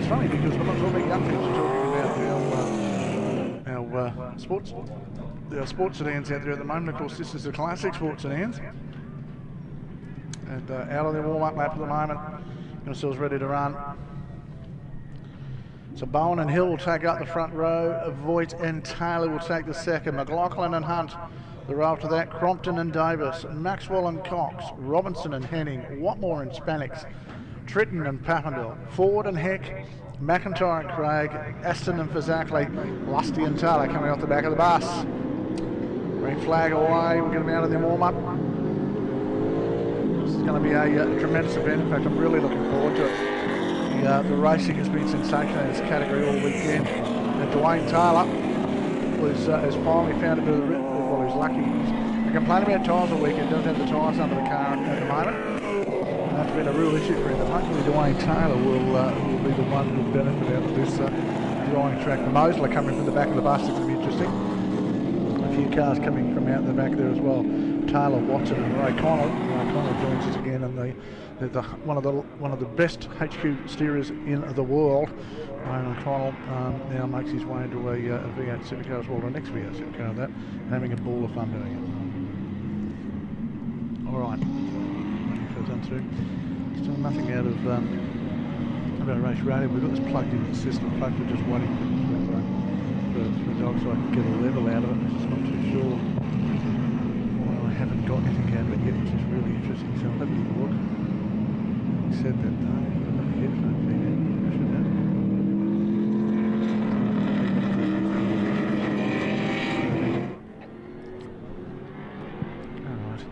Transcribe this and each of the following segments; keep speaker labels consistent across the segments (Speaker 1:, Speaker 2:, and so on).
Speaker 1: it's funny because we're not talking young people, we're talking about our sports. There are sports sedans out there at the moment. Of course, this is the classic sports sedans. And out on their warm-up lap at the moment, themselves ready to run. So Bowen and Hill will take up the front row. Voigt and Taylor will take the second. McLaughlin and Hunt, the row after that. Crompton and Davis, Maxwell and Cox, Robinson and Henning, Watmore and Spanix, Tritton and Papendal, Ford and Heck, McIntyre and Craig, Aston and Fazakli, Lusty and Taylor coming off the back of the bus. Green flag away, we're going to be out of the warm-up. This is going to be a tremendous event. In fact, I'm really looking forward to it. The racing has been sensational in this category all weekend. And Dwayne Taylor has finally found a bit of the well, he's lucky. He complained about tyres all weekend, doesn't have the tyres under the car at the moment. And that's been a real issue for him. But hopefully Dwayne Taylor will be the one who will benefit out of this drying track. The Mosley coming from the back of the bus is going to be interesting. A few cars coming from out the back there as well. Taylor, Watson and Ray Connell. Ray Connell joins us again, and one of the best HQ steerers in the world. Raymond Connell now makes his way into a V8 Supercar as well, the next V8 Supercar of that, and having a ball of fun doing it. All right, done through. Still nothing out of race radio. We've got this plugged into the system. Folks are just waiting for the dog so I can get a level out of it. I'm just not too sure. Well, I haven't got anything out of it yet, which is really interesting. So I'll have a look. He said that though. I've got a headphone feed in. I should have. Alright.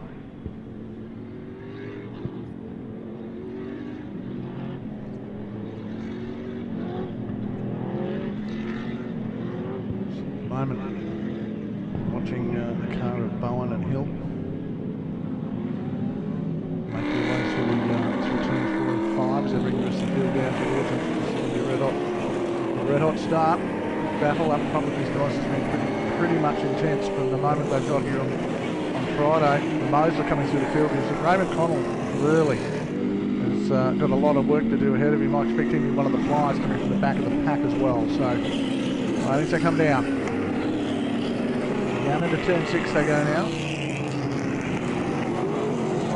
Speaker 1: Moment. Watching the car of Bowen and Hill. Make their way through turns 4 and 5 as they bring the rest of the field down towards them. It's going to be a red hot start. Battle up front with these guys has been pretty much intense from the moment they got here on Friday. The Mosley coming through the field. Raymond Connell really has got a lot of work to do ahead of him. I expect him to be one of the flyers coming from the back of the pack as well. So I think they come down. Down into turn 6 they go now.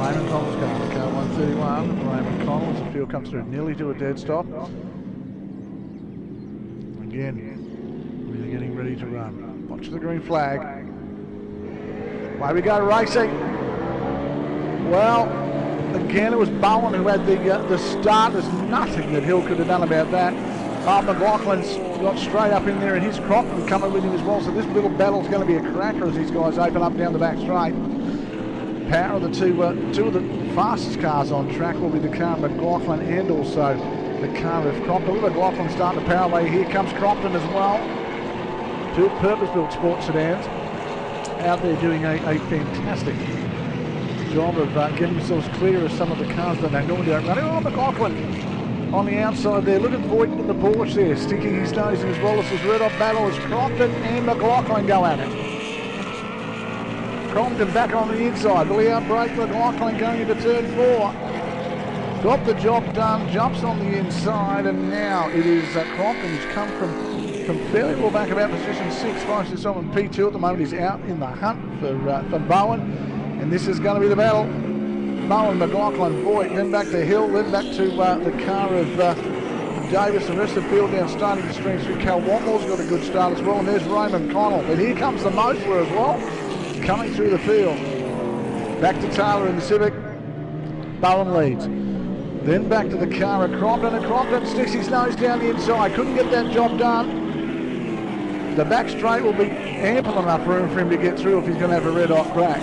Speaker 1: Raymond Connell's car, car 131. Raymond Connell as the field comes through nearly to a dead stop. Again, really getting ready to run. Watch the green flag. Away we go racing. Well, again it was Bowen who had the start. There's nothing that Hill could have done about that. McLaughlin's got straight up in there and his Crompton coming with him as well. So this little battle's going to be a cracker as these guys open up down the back straight. Power of the two of the fastest cars on track will be the car of McLaughlin and also the car of Crompton. McLaughlin starting to power away. Here comes Crompton as well. Two purpose-built sports sedans out there doing a fantastic job of getting themselves clear of some of the cars that they normally don't run. Oh, McLaughlin on the outside there. Look at Voigt in the Porsche there, sticking his nose in as well as this red hot battle as Crompton and McLaughlin go at it. Crompton back on the inside. Will he outbrake McLaughlin going into turn 4? Got the job done, jumps on the inside, and now it is Crompton who's come from fairly well back about position 6, finds himself in P2 at the moment. He's out in the hunt for Bowen, and this is going to be the battle. Bowen, McLaughlin, Voigt, then back to Hill, then back to the car of Davis, the rest of the field now starting to stream through. Cal Watmore's got a good start as well, and there's Raymond Connell. But here comes the Mosley as well, coming through the field. Back to Taylor in the Civic. Bowen leads. Then back to the car of Crompton, and Crompton sticks his nose down the inside. Couldn't get that job done. The back straight will be ample enough room for him to get through if he's going to have a red hot crack.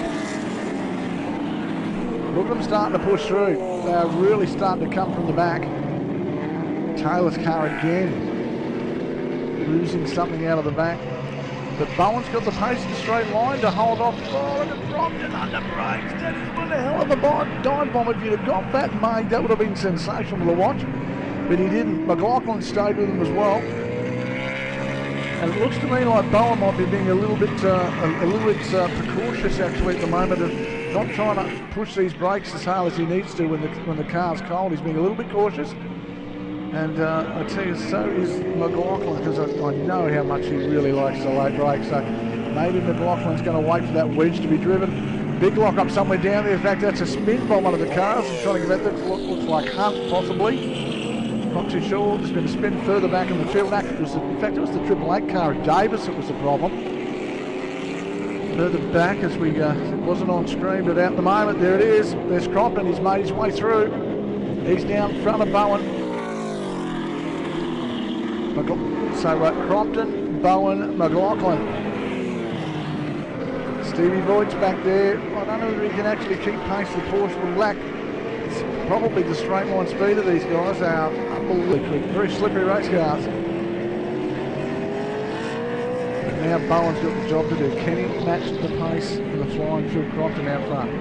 Speaker 1: Look at them starting to push through. They are really starting to come from the back. Taylor's car again losing something out of the back. But Bowen's got the pace in straight line to hold off. Oh, look at Crompton under brakes. That is one hell of a dive bomb. If you'd have got that made, that would have been sensational to watch. But he didn't. McLaughlin stayed with him as well. And it looks to me like Bowen might be being a little bit precautious actually at the moment of not trying to push these brakes as hard as he needs to when the car's cold. He's being a little bit cautious. And I tell you, so is McLaughlin, because I know how much he really likes the late break. So maybe McLaughlin's going to wait for that wedge to be driven. Big lock up somewhere down there. In fact, that's a spin by one of the cars. I'm trying to get that. Looks like Hunt, possibly. Not too sure. There's been a spin further back in the field. In fact, it was the 888 car of Davis that was the problem. Further back as we, it wasn't on screen, but out the moment, there it is. There's Crompton. He's made his way through. He's down in front of Bowen. So Crompton, Bowen, McLaughlin. Stevie Boyd's back there. I don't know whether he can actually keep pace with Porsche Black. It's probably the straight line speed of these guys. They are unbelievably quick, very slippery race cars. But now Bowen's got the job to do. Can he match the pace of the flying Phil Crompton out front?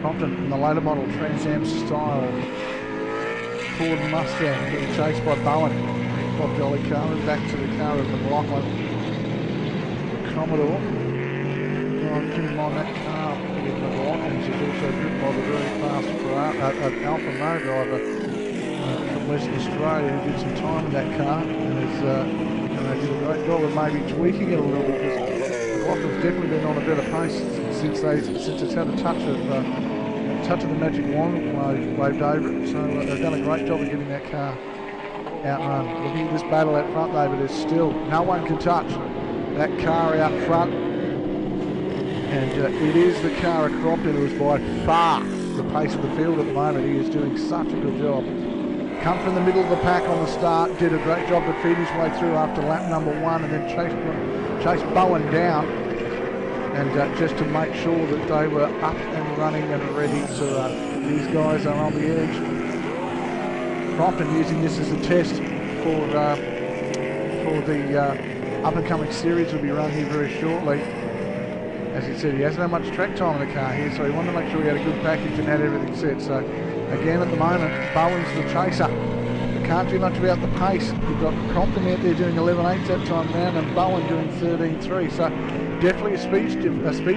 Speaker 1: Crompton in the later model Trans Am style Ford Mustang being chased by Bowen. Bob Jolly car and back to the car of McLaughlin. The Commodore. Keep in mind that car with McLaughlin's is also driven by the very fast Alfa Mo driver from Western Australia who did some time in that car and they did a great job of maybe tweaking it a little bit because McLaughlin's definitely been on a better pace since it's had a touch of the magic wand waved over it, so they've done a great job of getting that car outrun. Looking at this battle out front though, but there's still no one can touch that car out front, and it is the car of Crompton who is by far the pace of the field at the moment. He is doing such a good job. Come from the middle of the pack on the start, did a great job to feed his way through after lap number 1, and then chased Bowen down. And just to make sure that they were up and running and ready to run. These guys are on the edge. Crompton using this as a test for the up-and-coming series will be run here very shortly. As he said, he hasn't had much track time in the car here, so he wanted to make sure he had a good package and had everything set. So again, at the moment, Bowen's the chaser. Can't do much about the pace. You've got Crompton out there doing 11.8 that time round and Bowen doing 13.3. So definitely a speed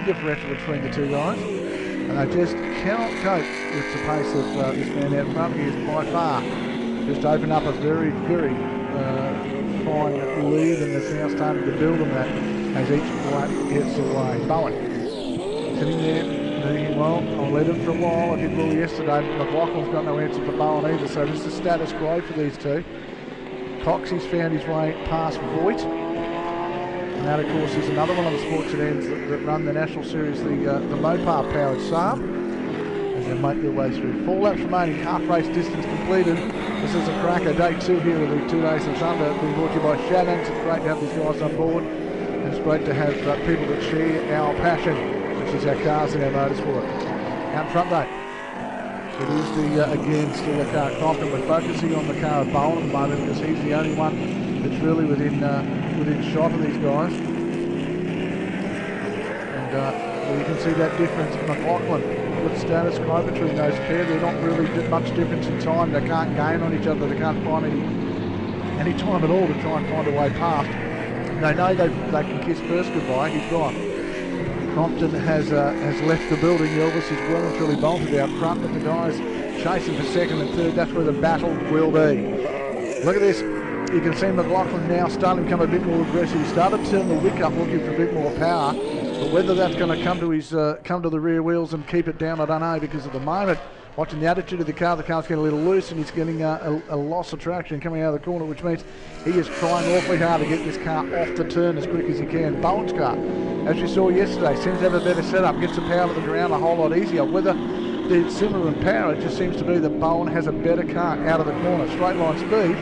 Speaker 1: differential between the two guys. And they just cannot cope with the pace of this man out front. He is by far just opened up a very, very fine lead, and it's now starting to build on that as each lap gets away. Bowen sitting there. Well, I'll let him for a while. I did well yesterday. McLaughlin's got no answer for Bowen either, so this is status quo for these two. Cox has found his way past Voigt. And that, of course, is another one of the sports sedans that run the National Series, the Mopar-powered Saab. As they make their way through. 4 laps remaining, half race distance completed. This is a cracker. Day 2 here of the 2 days of Thunder. Being brought to you by Shannons. It's great to have these guys on board. And it's great to have people that share our passion, which is our cars and our motorsport. Out front though, it is again still a car Crompton. We're focusing on the car of Bowen at the moment because he's the only one that's really within shot of these guys. And you can see that difference. McLaughlin with status quo between those pair. They're not really much difference in time. They can't gain on each other. They can't find any time at all to try and find a way past. They know they can kiss first goodbye. He's gone. Crompton has left the building. Elvis is well and truly bolted out front, but the guys chasing for second and third. That's where the battle will be. Look at this. You can see McLaughlin now starting to become a bit more aggressive. He started to turn the wick up looking for a bit more power, but whether that's going to come to the rear wheels and keep it down, I don't know, because at the moment, watching the attitude of the car's getting a little loose and he's getting a loss of traction coming out of the corner, which means he is trying awfully hard to get this car off the turn as quick as he can. Bowen's car, as you saw yesterday, seems to have a better setup, gets the power to the ground a whole lot easier. Whether they're similar in power, it just seems to be that Bowen has a better car out of the corner. Straight line speed,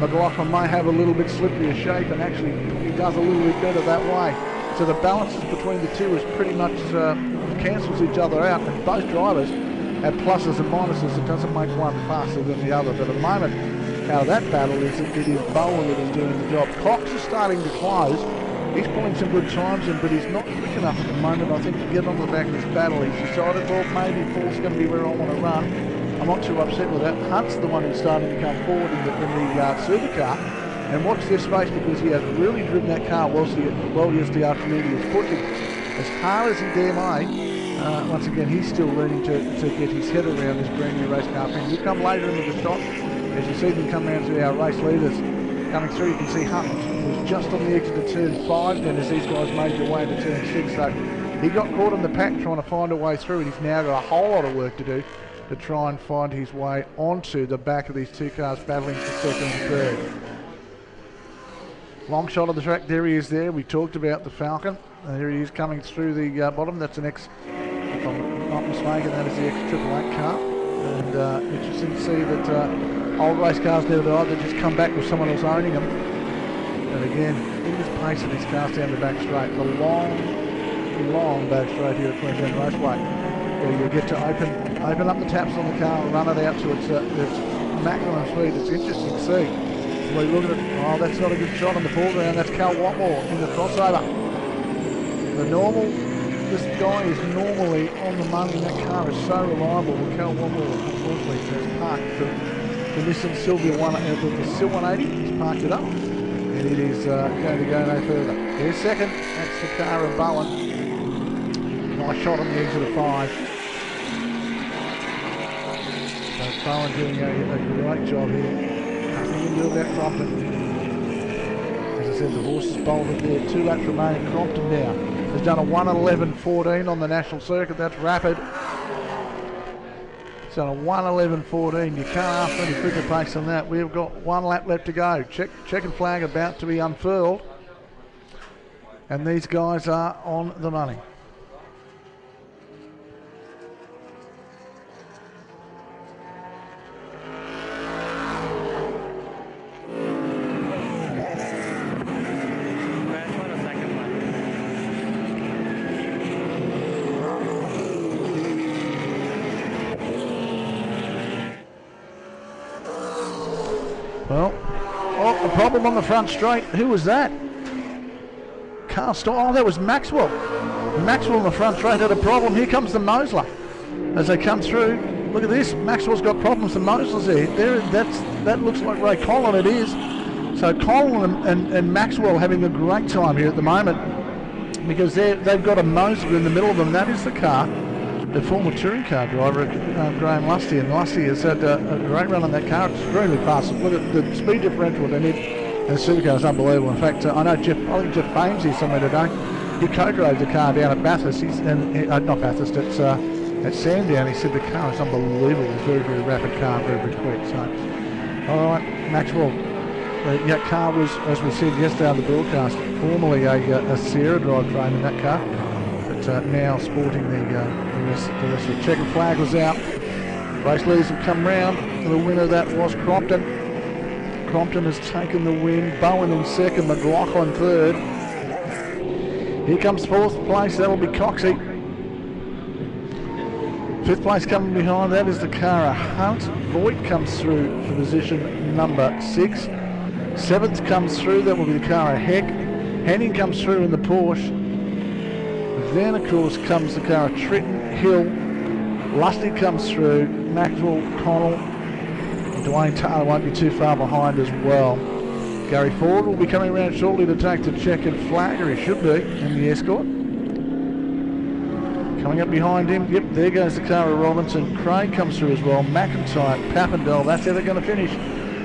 Speaker 1: McLaughlin may have a little bit slipperier shape, and actually he does a little bit better that way. So the balances between the two is pretty much cancels each other out, and both drivers have pluses and minuses. It doesn't make one faster than the other. But at the moment, out of that battle it is Bowen that is doing the job. Cox is starting to close. He's pulling some good times in, but he's not quick enough at the moment, I think, to get on the back of this battle. He's decided, well, maybe 4's going to be where I want to run. I'm not too upset with that. Hunt's the one who's starting to come forward in the supercar. And watch this space, because he has really driven that car well yesterday afternoon. He was pushing as hard as he dare may. Once again, he's still learning to get his head around this brand new race car. And we'll come later into the shot. As you see them come around to our race leaders coming through, you can see Shannons was just on the exit of turn 5 then as these guys made their way into turn 6. So he got caught in the pack trying to find a way through, and he's now got a whole lot of work to do to try and find his way onto the back of these two cars battling for second and third. Long shot of the track, there he is there. We talked about the Falcon. And here he is coming through the bottom. That's an X, if I'm not mistaken, that is the X888 car. And interesting to see that old race cars never die, they just come back with someone else owning them. And again, look at this pace of these cars down the back straight. The long back straight here at Queensland Raceway. Where you get to open up the taps on the car and run it out to its maximum speed. It's interesting to see. We look at it, oh, that's not a good shot in the foreground. That's Cal Watmore in the crossover. This guy is normally on the money. That car is so reliable. Well, Cal Watmore, unfortunately, has parked the Nissan Silvia the Sil 180. He's parked it up, and it is going to go no further. Here's second. That's the car of Bowen. Nice shot on the exit of 5. So Bowen doing a great job here. Nothing you can do about Crompton. As I said, the horse is bolted there. 2 laps remaining. Crompton now has done a 1:11.14 on the national circuit. That's rapid. It's done a 1:11.14. You can't ask for any quicker pace than that. We've got 1 lap left to go. Checkered flag about to be unfurled. And these guys are on the money. Well, oh, a problem on the front straight. Who was that? Car stop. Oh, that was Maxwell. Maxwell on the front straight had a problem. Here comes the Mosler. As they come through, look at this. Maxwell's got problems. The Mosler's there. That looks like Ray Collin. It is. So Collin and Maxwell having a great time here at the moment because they've got a Mosler in the middle of them. That is the car. The former touring car driver, Graham Lusty, and Lusty has had a great run on that car. It's extremely fast. Look at the speed differential they need, and the supercar is unbelievable. In fact, I know I think Jeff Fame's here somewhere today. He co-drove the car down at Bathurst, not Bathurst, at Sandown. He said the car is unbelievable. It's a very, very rapid car, very, very quick. So, all right, Maxwell. That car was, as we said yesterday on the broadcast, formerly a Sierra drivetrain in that car. Now sporting the rest of the checkered flag was out. Race leaders have come round. The winner of that was Crompton. Crompton has taken the win. Bowen in second, McLaughlin third. Here comes fourth place. That'll be Coxey. Fifth place coming behind that is the car of Hunt. Voigt comes through for position number 6. Seventh comes through. That will be the car of Heck. Henning comes through in the Porsche. Then, of course, comes the car of Tritton, Hill, Lusty comes through, Maxwell, Connell, and Dwayne Taylor won't be too far behind as well. Gary Ford will be coming around shortly to take the checkered flag, or he should be, in the escort. Coming up behind him, yep, there goes the car of Robinson. Craig comes through as well, McIntyre, Papendale, that's how they're going to finish.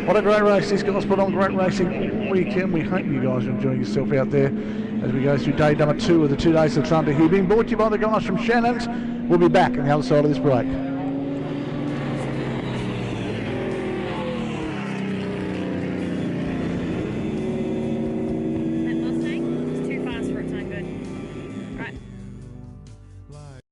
Speaker 1: What a great race this guy's put on, great racing all weekend. We hope you guys are enjoying yourself out there as we go through day number 2 of the 2 days of Thunder here, being brought to you by the guys from Shannons. We'll be back on the other side of this break.